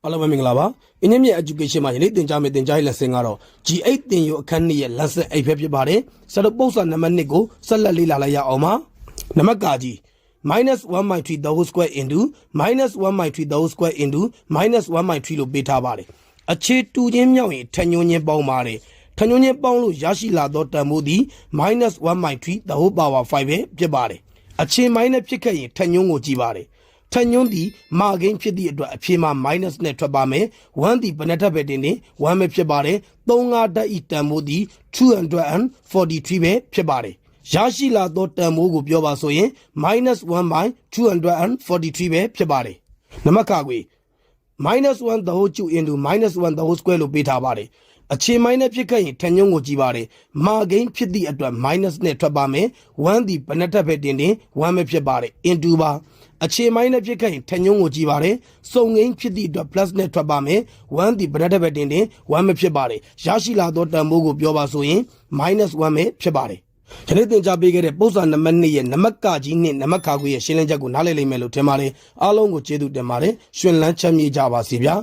အားလုံးပဲမင်္ဂလာပါအင်းမြင့် education မှာယနေ့သင်ကြားမယ့်သင်ကြားရေး lesson ကတော့ G8 သင်ယူအခန်း2ရဲ့ lesson 8ပဲဖြစ်ပါတယ်စရုပ်ပုဒ်စာနံပါတ်2ကိုဆက်လက်လေ့လာလိုက်ရအောင်ပါနံပါတ်ကကြီး -1/3 the whole square into -1/3 the whole square into -1/3 လို့ပေးထားပါတယ်အခြေတူချင်းမြောက်ရင်ထညွန်းချင်းပေါင်းပါတယ်ထညွန်းချင်းပေါင်းလို့ရရှိလာသောတန်ဖိုးသည် -1/3 the whole power 5ပဲဖြစ်ပါတယ်အခြေ minus ဖြစ်ခဲ့ရင်ထညွန်းကိုကြည့်ပါတယ်ထညွန်းသည်မာဂိမ်းဖြစ်သည့်အတွက်အဖြေမှာ minus နဲ့ထွက်ပါမယ်1သည်ဘယ်နှထပ်ပဲတင်နေ1ပဲဖြစ်ပါတယ်35ဓာတ်ဤတန်ဖိုးသည်243ပဲဖြစ်ပါတယ်ရရှိလာသောတန်ဖိုးကိုပြောပါဆိုရင် -1/243ပဲဖြစ်ပါတယ်နံပါတ်ခါကွေ -1 the whole cube into -1 the whole square လို့ပေးထားပါတယ်အခြေ minus ဖြစ်ခဲ့ရင်ထညွန်းကိုကြည့်ပါတယ်မာဂိမ်းဖြစ်သည့်အတွက် minus နဲ့ထွက်ပါမယ်1သည်ဘယ်နှထပ်ပဲတင်1ပဲဖြစ်ပါတယ် into ပါအခြေ minus ဖြစ်ခဲ့ရင်ထညွန်းကိုကြည့်ပါတယ်စုံငိမ်းဖြစ်သည့်အတွက် plus နဲ့ထွက်ပါမယ်1သည်ဘယ်နှထပ်ပဲတင်1ပဲဖြစ်ပါတယ်ရရှိလာသောတန်ဖိုးကိုပြောပါဆိုရင် -1 ပဲဖြစ်ပါတယ်ယနေ့သင်ကြားပေးခဲ့တဲ့ပုဒ်စာနံပါတ်2ရဲ့နံပါတ်ကကြီးနဲ့နံပါတ်ခါခွေရဲ့ရှင်းလင်းချက်ကိုနားလည်လိမ့်မယ်လို့ထင်ပါတယ်အားလုံးကိုကျေးဇူးတင်ပါတယ်ရှင်လန်းချမ်းမြေ့ကြပါစေဗျာ